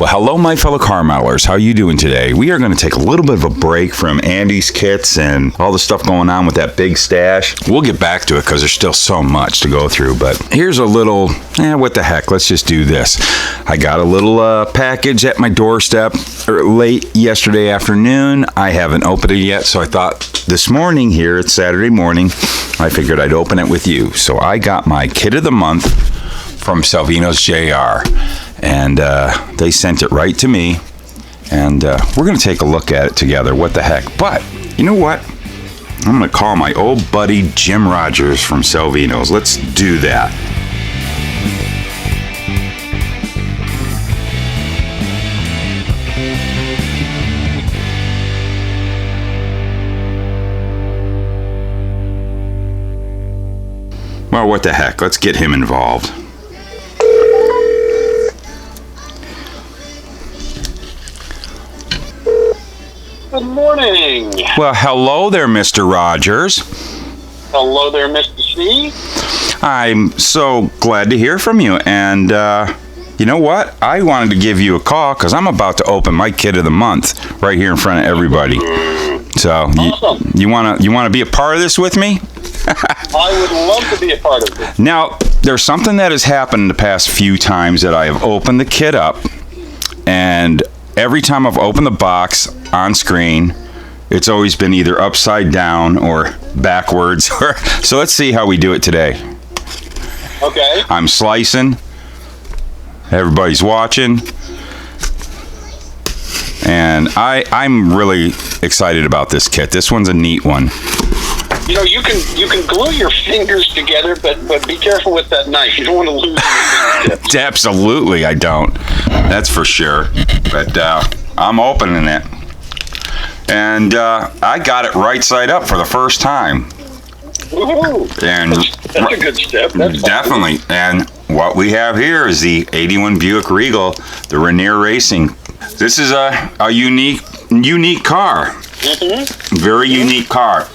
Well, hello, my fellow car modelers. How are you doing today? We are going to take a little bit of a break from Andy's kits and all the stuff going on with that big stash. We'll get back to it because there's still so much to go through. But here's a little, what the heck? Let's just do this. I got a little package at my doorstep late yesterday afternoon. I haven't opened it yet, so I thought this morning here, it's Saturday morning, I figured I'd open it with you. So I got my kit of the month from Salvinos JR. And they sent it right to me, and we're going to take a look at it together. What the heck? But you know what? I'm going to call my old buddy Jim Rogers from Salvinos. Let's do that. Well, what the heck? Let's get him involved. Good morning. Well, hello there, Mr. Rogers. Hello there, Mr. C. I'm so glad to hear from you. And you know what? I wanted to give you a call because I'm about to open my kit of the month right here in front of everybody. So Awesome. you wanna be a part of this with me? I would love to be a part of this. Now, there's something that has happened the past few times that I have opened the kit up, and every time I've opened the box on screen, it's always been either upside down or backwards. So let's see how we do it today. Okay. I'm slicing. Everybody's watching. And I'm really excited about this kit. This one's a neat one. You know, you can glue your fingers together, but be careful with that knife. You don't want to lose your fingertips. Absolutely, I don't. That's for sure. But I'm opening it. And I got it right side up for the first time. Woo-hoo. And That's a good step. That's definitely. And what we have here is the 81 Buick Regal, the Rainier Racing. This is a unique car. Mm-hmm. Very unique car.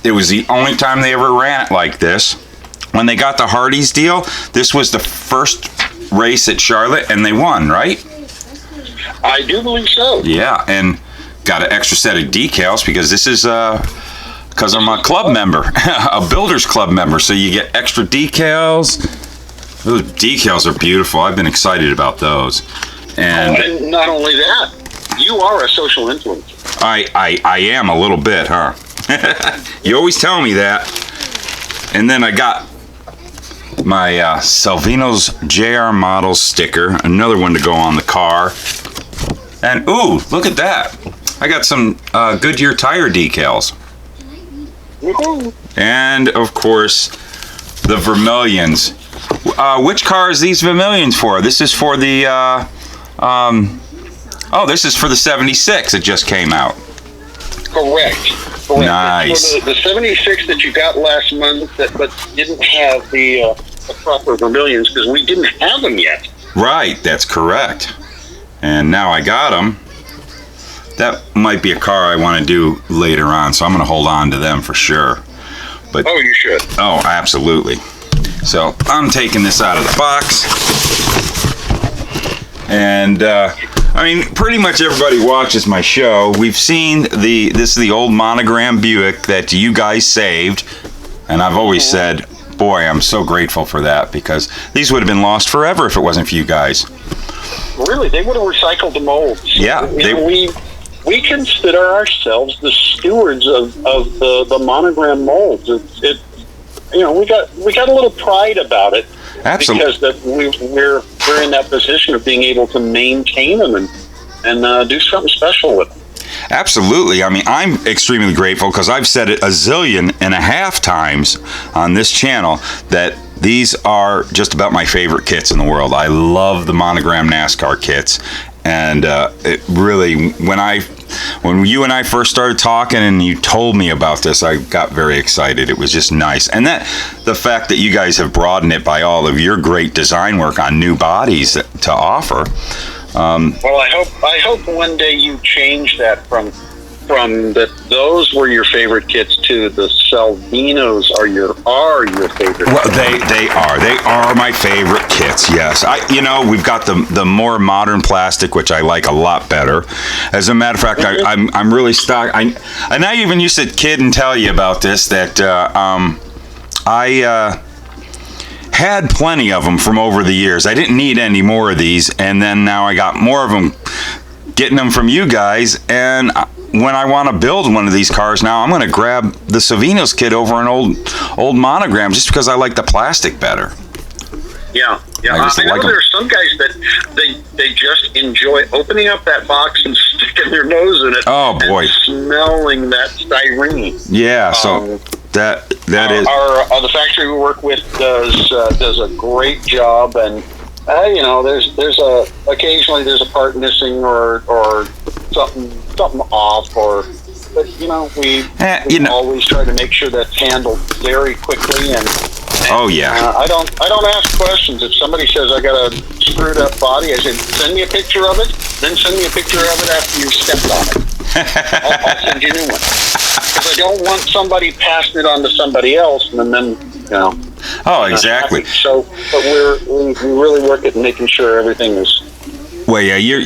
It was the only time they ever ran it like this. When they got the Hardee's deal, this was the first race at Charlotte, and they won, right? I do believe so. Yeah, and got an extra set of decals because this is because I'm a club member, a Builders Club member, so you get extra decals. Those decals are beautiful. I've been excited about those. And not only that, you are a social influencer. I am a little bit, huh? You always tell me that. And then I got my Salvinos JR Models sticker, another one to go on the car. And ooh, look at that. I got some Goodyear tire decals. Woo-hoo. And of course, the Vermilions. Which car is these Vermilions for? This is for the this is for the 76 that just came out. Correct. Nice. So the 76 that you got last month, but didn't have the proper Vermilions because we didn't have them yet. Right, that's correct. And now I got them. That might be a car I want to do later on, so I'm going to hold on to them for sure. But you should. Oh, absolutely. So I'm taking this out of the box. And I mean, pretty much everybody watches my show. We've seen this is the old Monogram Buick that you guys saved, and I've always said, boy, I'm so grateful for that because these would have been lost forever if it wasn't for you guys. Really, they would have recycled the molds. Yeah, we consider ourselves the stewards of the Monogram molds. We got a little pride about it. Absolutely. Because that we're in that position of being able to maintain them and do something special with them. Absolutely. I mean, I'm extremely grateful because I've said it a zillion and a half times on this channel that these are just about my favorite kits in the world. I love the Monogram NASCAR kits. And it really, when you and I first started talking and you told me about this, I got very excited. It was just nice. And the fact that you guys have broadened it by all of your great design work on new bodies to offer. Well, I hope one day you change that from from that those were your favorite kits to the Salvinos are your favorite. Well, they are my favorite kits. Yes, we've got the more modern plastic, which I like a lot better. As a matter of fact, I'm really stuck. And I even used to kid and tell you about this that I had plenty of them from over the years. I didn't need any more of these, and then now I got more of them, getting them from you guys. And when I want to build one of these cars now, I'm going to grab the Salvinos kit over an old Monogram just because I like the plastic better. Yeah. I know there are some guys that they just enjoy opening up that box and sticking their nose in it. Oh boy, and smelling that styrene. Yeah, so that is the factory we work with does a great job, and there's occasionally there's a part missing or something off, but we always try to make sure that's handled very quickly. And oh yeah, I don't ask questions. If somebody says I got a screwed up body, I say send me a picture of it. Then send me a picture of it after you've stepped on it. I'll send you a new one, because I don't want somebody passing it on to somebody else and then Oh, exactly. So, but we really work at making sure everything is well. Yeah, you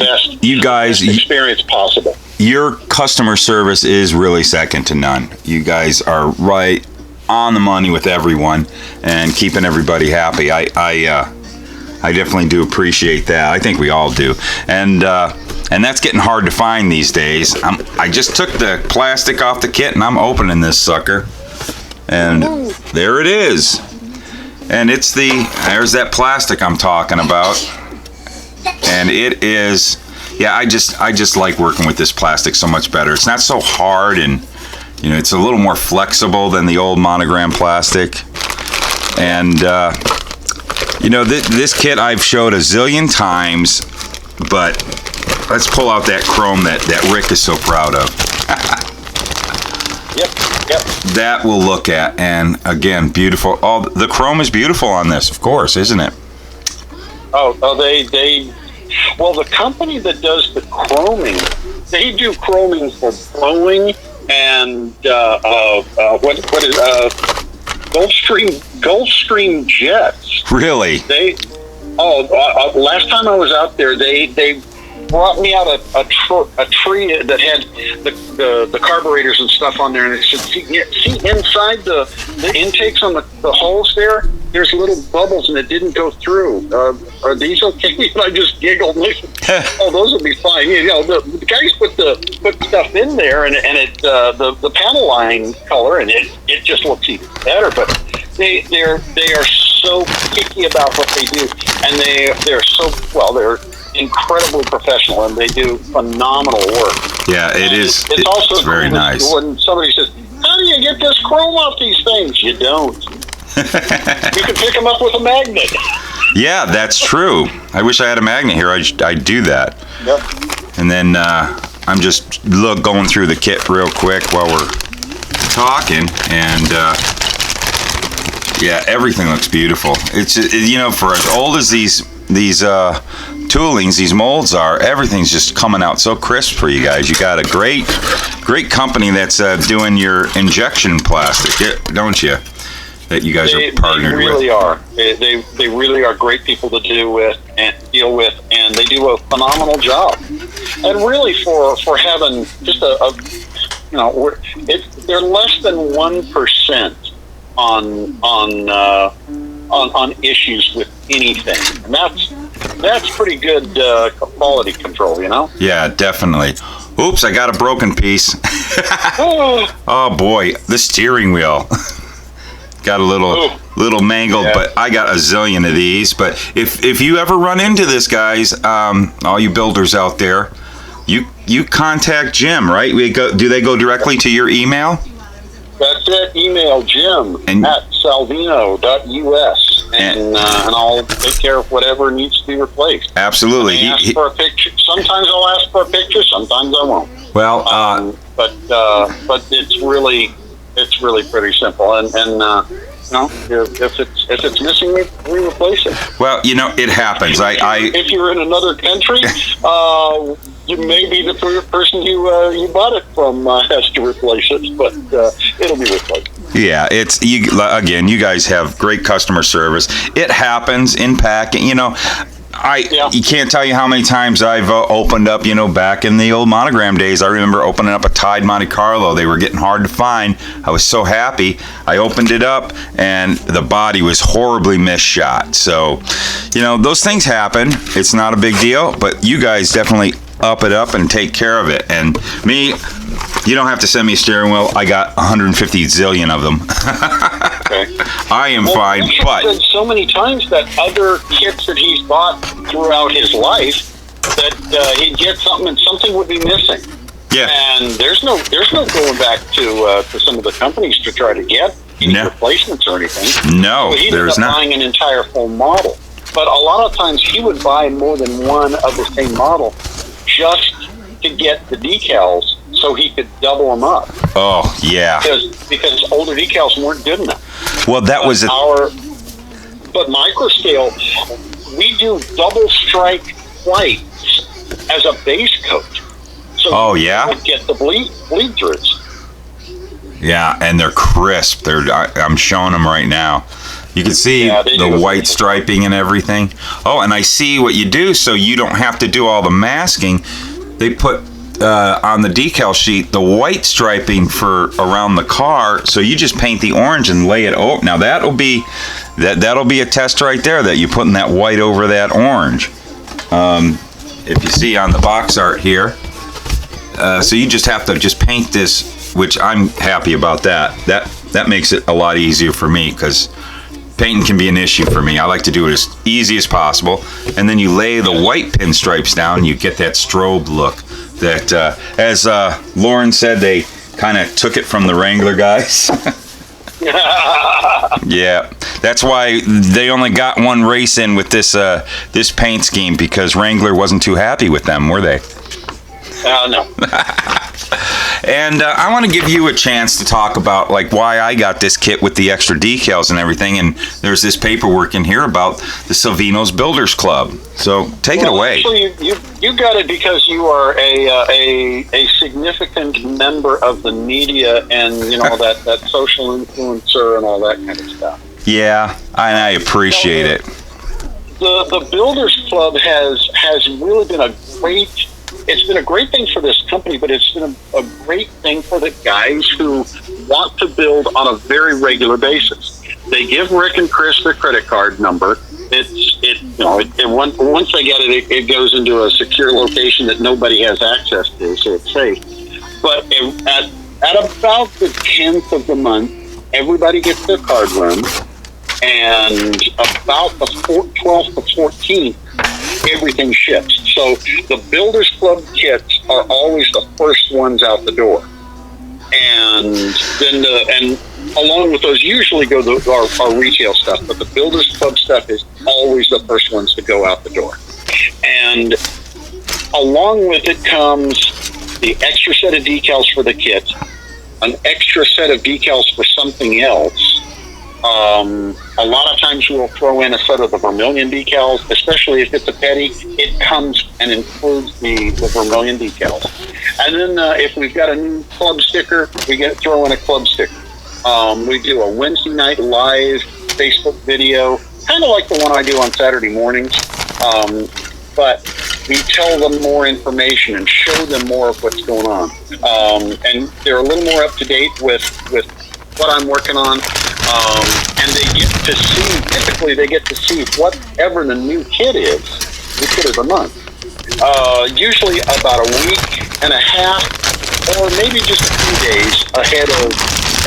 guys experience possible. Your customer service is really second to none. You guys are right on the money with everyone and keeping everybody happy. I definitely do appreciate that. I think we all do, and that's getting hard to find these days. I just took the plastic off the kit and I'm opening this sucker, and there it is. And there's that plastic I'm talking about, and it is. Yeah, I just like working with this plastic so much better. It's not so hard, and it's a little more flexible than the old Monogram plastic. And this kit I've showed a zillion times, but let's pull out that chrome that Rick is so proud of. Yep. That we'll look at, and again, beautiful. Oh, the chrome is beautiful on this, of course, isn't it? Well, the company that does the chroming, they do chroming for Boeing and Gulfstream jets. Really? Last time I was out there, they brought me out a tree that had the carburetors and stuff on there, and it said, see inside the intakes on the holes there, there's little bubbles and it didn't go through. Are these okay? And I just giggled and I said, oh, those will be fine. The guys put stuff in there, and it the panel line color, and it just looks even better. But they are so picky about what they do, and they're incredibly professional, and they do phenomenal work. Yeah, it is. It's also very cool nice. When somebody says, how do you get this chrome off these things? You don't. You can pick them up with a magnet. Yeah, that's true. I wish I had a magnet here. I'd do that. Yep. And then I'm just going through the kit real quick while we're talking, and yeah, everything looks beautiful. It's for as old as these toolings, these molds are, everything's just coming out so crisp for you guys. You got a great company that's doing your injection plastic, don't you? That you guys are partnered with. They really are great people to deal with, and they do a phenomenal job. And really, for having just they're less than 1% on issues with anything, and that's pretty good quality control, Yeah, definitely. Oops, I got a broken piece. Oh boy, the steering wheel. Got a little mangled, yeah. But I got a zillion of these. But if you ever run into this, guys, all you builders out there, you contact Jim, right? Do they go directly to your email? That's it. Email Jim at salvino.us, and I'll take care of whatever needs to be replaced. Absolutely. Ask for a picture. Sometimes I'll ask for a picture. Sometimes I won't. Well, but it's really pretty simple, and No, if it's missing, we replace it. Well, it happens. If you're in another country, you may be the person you bought it from has to replace it, but it'll be replaced. Yeah, you guys have great customer service. It happens in packing. You can't tell you how many times I've opened up, back in the old Monogram days. I remember opening up a Tide Monte Carlo. They were getting hard to find. I was so happy. I opened it up, and the body was horribly misshot. So, those things happen. It's not a big deal, but you guys definitely up it up and take care of it. And me, you don't have to send me a steering wheel. I got 150 zillion of them. Okay. I am fine, but said so many times that other kits that he's bought throughout his life that he'd get something and something would be missing. Yeah. And there's no going back to some of the companies to try to get any replacements or anything. No, so there's not. Buying an entire full model. But a lot of times he would buy more than one of the same model just to get the decals so he could double them up. Oh, yeah. Because older decals weren't good enough. Well, that was But microscale, we do double strike whites as a base coat. So you would get the bleed throughs. Yeah, and they're crisp. I'm showing them right now. You can see the white striping and everything. Oh, and I see what you do, so you don't have to do all the masking. They put on the decal sheet the white striping for around the car, so you just paint the orange and lay it over. Now that'll be a test right there, that you're putting that white over that orange. If you see on the box art here, so you just have to just paint this, which I'm happy about that. That makes it a lot easier for me, because painting can be an issue for me. I like to do it as easy as possible, and then you lay the white pinstripes down, you get that strobe look that, as Lauren said, they kind of took it from the Wrangler guys. Yeah, that's why they only got one race in with this paint scheme, because Wrangler wasn't too happy with them, were they? No. And I want to give you a chance to talk about why I got this kit with the extra decals and everything. And there's this paperwork in here about the Salvinos Builders Club. So take it away. Actually, you got it because you are a significant member of the media and that social influencer and all that kind of stuff. Yeah, and I appreciate it. The Builders Club has really been it's been a great thing for this company, but it's been a great thing for the guys who want to build on a very regular basis. They give Rick and Chris their credit card number. Once they get it, it goes into a secure location that nobody has access to, so it's safe. But at about the 10th of the month, everybody gets their card run, and about the 12th to 14th, everything ships. So the Builders Club kits are always the first ones out the door, and then along with those usually go our retail stuff. But the Builders Club stuff is always the first ones to go out the door, and along with it comes the extra set of decals for the kit, an extra set of decals for something else. A lot of times we'll throw in a set of the vermilion decals, especially if it's a petty. It comes and includes the vermilion decals. And then if we've got a new club sticker, we throw in a club sticker. We do a Wednesday night live Facebook video, kind of like the one I do on Saturday mornings. But we tell them more information and show them more of what's going on. And they're a little more up to date with what I'm working on. And typically they get to see whatever the new kit is, the kit of the month. Usually about a week and a half, or maybe just a few days ahead of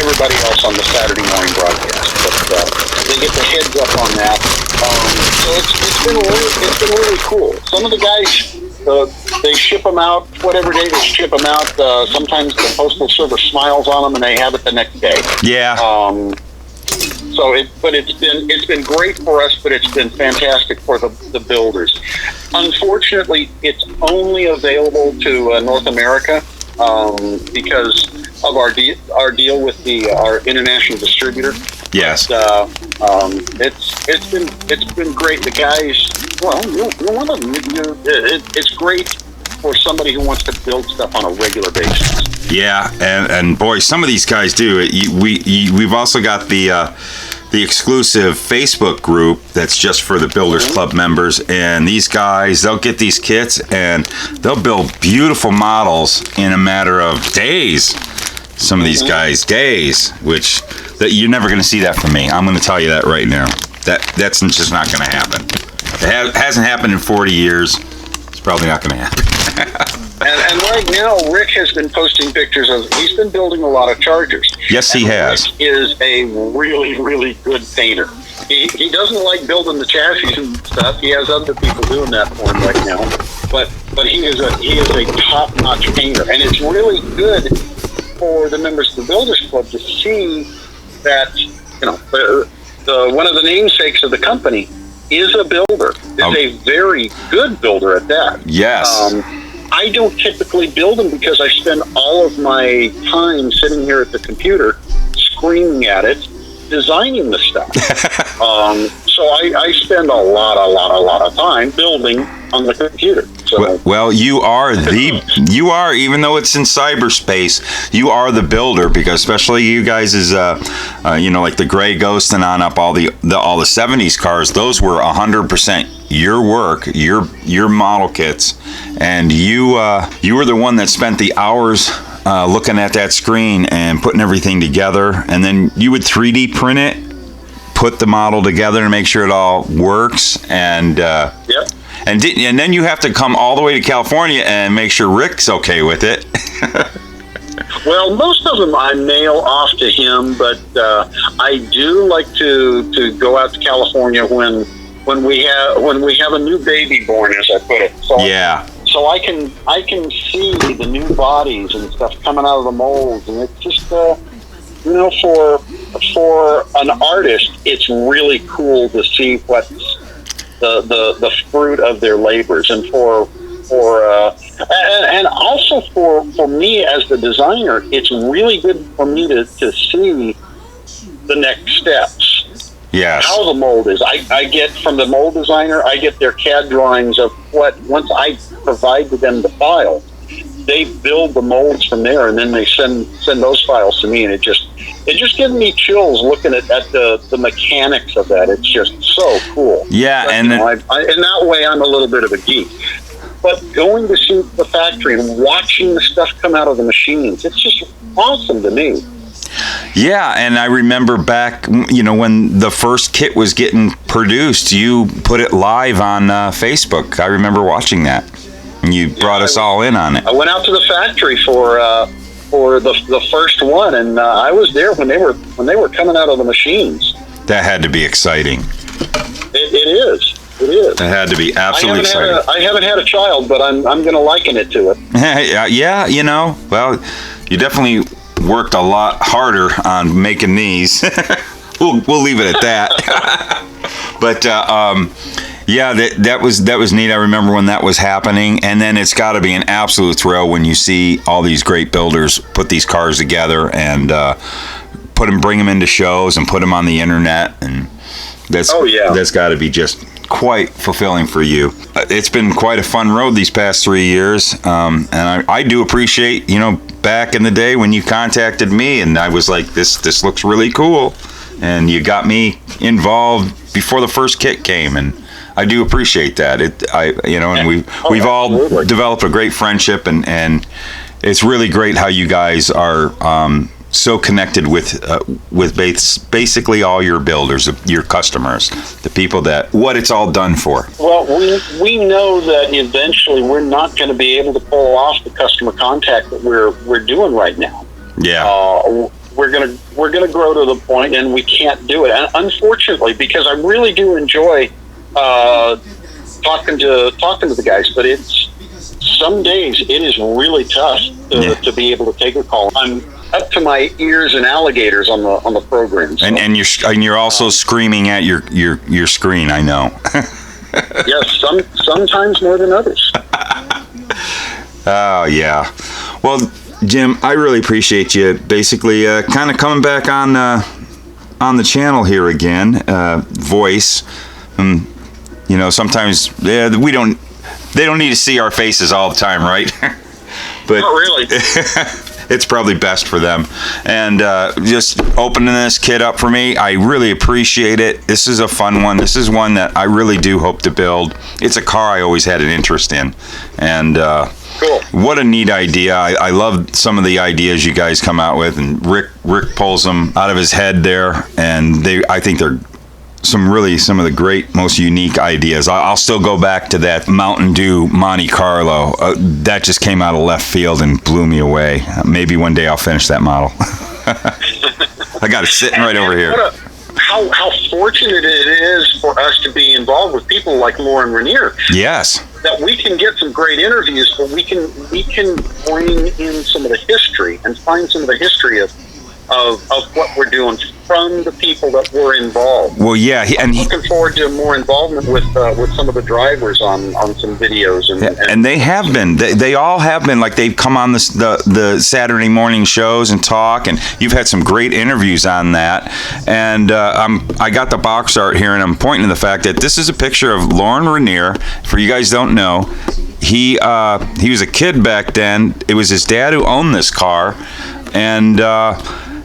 everybody else on the Saturday morning broadcast. But they get the heads up on that. So it's been really cool. Some of the guys, they ship them out whatever day they ship them out. Sometimes the Postal Service smiles on them and they have it the next day. Yeah. It's been great for us, but it's been fantastic for the builders. Unfortunately, it's only available to North America because of our deal with our international distributor. Yes. It's been great. The guys, well, you're one of them. It's great for somebody who wants to build stuff on a regular basis. Yeah, and boy, some of these guys do. We've also got the exclusive Facebook group that's just for the Builders Club members, and these guys, they'll get these kits and they'll build beautiful models in a matter of days. Some of these guys, days, which that you're never going to see that from me. I'm going to tell you that right now. That's just not going to happen. It hasn't happened in 40 years. It's probably not going to happen. And right now, Rick has been posting pictures of. He's been building a lot of Chargers. Yes, he has. Rick is a really, really good painter. He doesn't like building the chassis and stuff. He has other people doing that for him right now. But he is a top-notch painter, and it's really good for the members of the Builders Club to see that one of the namesakes of the company is a builder. Is a very good builder at that. Yes. I don't typically build them because I spend all of my time sitting here at the computer, screaming at it, designing the stuff. So I spend a lot of time building on the computer. So, well, you are, even though it's in cyberspace, you are the builder, because especially you guys is, like the Gray Ghost and on up, all the 70s cars, those were 100% your work, your model kits, and you were the one that spent the hours looking at that screen and putting everything together, and then you would 3D print it, put the model together to make sure it all works, and yep. And then you have to come all the way to California and make sure Rick's okay with it. Well, most of them I mail off to him, but I do like to go out to California when we have a new baby born, as I put it. So yeah. So I can see the new bodies and stuff coming out of the molds, and it's just for an artist, it's really cool to see what's the fruit of their labors, and and also for me as the designer, it's really good for me to see the next steps. Yes. How the mold is. I get from the mold designer, I get their CAD drawings of what, once I provide to them the file, they build the molds from there, and then they send those files to me, and it just gives me chills looking at the mechanics of that. It's just so cool. Yeah, but, and in that way, I'm a little bit of a geek. But going to see the factory and watching the stuff come out of the machines, it's just awesome to me. Yeah, and I remember back, when the first kit was getting produced, you put it live on Facebook. I remember watching that, and you brought us all in on it. I went out to the factory for the first one, and I was there when they were coming out of the machines. That had to be exciting. It is. It is. It had to be absolutely exciting. I haven't had a child, but I'm going to liken it to it. Yeah, well, you definitely worked a lot harder on making these. we'll leave it at that. But yeah, that was neat. I remember when that was happening, and then it's got to be an absolute thrill when you see all these great builders put these cars together and bring them into shows and put them on the internet, and that's got to be just quite fulfilling for you. It's been quite a fun road these past 3 years, and I do appreciate, back in the day when you contacted me and I was like, this looks really cool, and you got me involved before the first kit came, and I do appreciate that. And we've all developed a great friendship, and it's really great how you guys are so connected with basically all your builders, your customers, the people that what it's all done for. Well, we know that eventually we're not going to be able to pull off the customer contact that we're doing right now. Yeah. We're gonna grow to the point, and we can't do it. And unfortunately, because I really do enjoy talking to the guys, but it's some days it is really tough to be able to take a call. I'm up to my ears in alligators on the program. So. And you're also screaming at your screen. I know. Yes, sometimes more than others. Oh yeah. Well, Jim, I really appreciate you basically kind of coming back on on the channel here again, voice. You know, sometimes they don't need to see our faces all the time, right? But not really. It's probably best for them. And just opening this kit up for me, I really appreciate it. This is a fun one. This is one that I really do hope to build. It's a car I always had an interest in. And cool. What a neat idea. I love some of the ideas you guys come out with, and Rick pulls them out of his head there, and I think they're some of the great, most unique ideas. I'll still go back to that Mountain Dew Monte Carlo. That just came out of left field and blew me away. Maybe one day I'll finish that model. I got it sitting right over here. How fortunate it is for us to be involved with people like Lauren Rainier. Yes. That we can get some great interviews, but we can bring in some of the history and find some of the history of what we're doing from the people that were involved. Well, yeah, I'm looking forward to more involvement with some of the drivers on some videos, and they have been. They all have been. Like, they've come on the Saturday morning shows and talk, and you've had some great interviews on that. And I got the box art here, and I'm pointing to the fact that this is a picture of Lauren Rainier. For you guys don't know, he was a kid back then. It was his dad who owned this car, and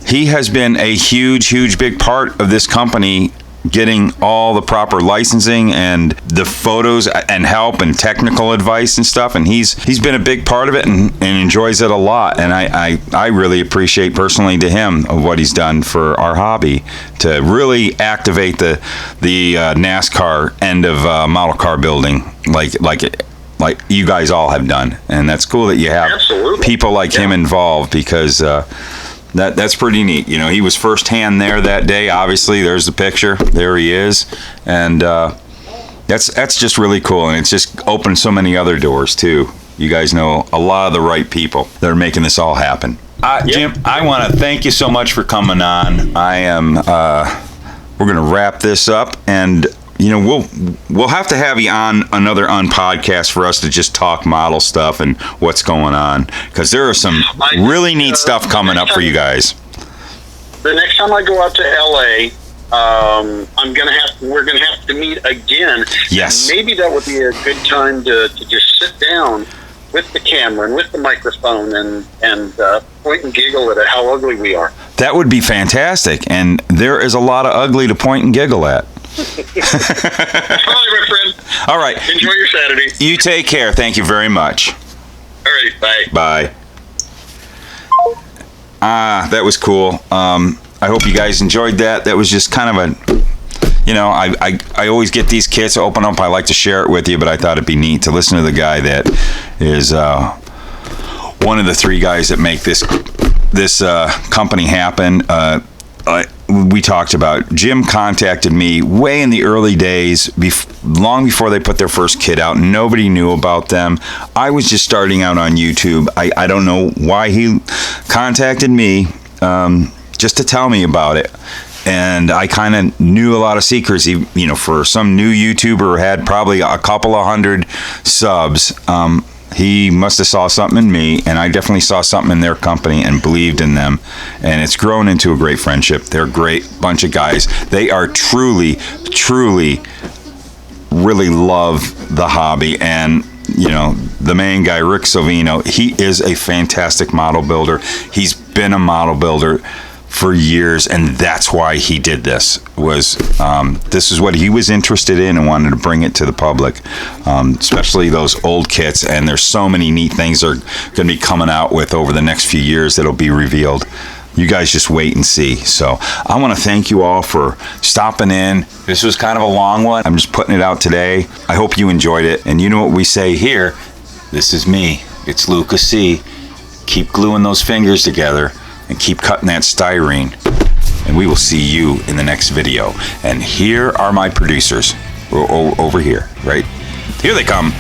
he has been a huge, big part of this company, getting all the proper licensing and the photos and help and technical advice and stuff. And he's been a big part of it and enjoys it a lot. And I really appreciate personally to him of what he's done for our hobby to really activate the NASCAR end of model car building like you guys all have done. And that's cool that you have Absolutely. People like him involved, because that's pretty neat. You know, he was firsthand there that day. Obviously, there's the picture. There he is, and that's just really cool. And it's just opened so many other doors too. You guys know a lot of the right people that are making this all happen. Jim, I want to thank you so much for coming on. We're gonna wrap this up, and you know, we'll have to have you on another podcast for us to just talk model stuff and what's going on, because there are some really neat stuff coming up for you guys. The next time I go out to LA, we're gonna have to meet again. Yes. And maybe that would be a good time to just sit down with the camera and with the microphone and point and giggle at how ugly we are. That would be fantastic, and there is a lot of ugly to point and giggle at. All right, my friend. All right. Enjoy your Saturday. You take care. Thank you very much. All right. Bye. That was cool. I hope you guys enjoyed that. That was just kind of a, you know, I always get these kits, open up, I like to share it with you, but I thought it'd be neat to listen to the guy that is one of the three guys that make this company happen. We talked about, Jim contacted me way in the early days, long before they put their first kit out. Nobody knew about them. I was just starting out on YouTube. I don't know why he contacted me, just to tell me about it. And I kind of knew a lot of secrets. You know, for some new YouTuber had probably a couple of hundred subs, he must have saw something in me, and I definitely saw something in their company and believed in them. And it's grown into a great friendship. They're a great bunch of guys. They are truly really love the hobby. And, you know, the main guy, Rick Salvino, he is a fantastic model builder. He's been a model builder for years, and that's why he did this. This is what he was interested in and wanted to bring it to the public, especially those old kits. And there's so many neat things they're going to be coming out with over the next few years that'll be revealed. You guys just wait and see. So I want to thank you all for stopping in. This was kind of a long one. I'm just putting it out today. I hope you enjoyed it. And you know what we say here? This is me. It's Luka Cee. Keep gluing those fingers together and keep cutting that styrene, and we will see you in the next video. And here are my producers over here, right? Here they come.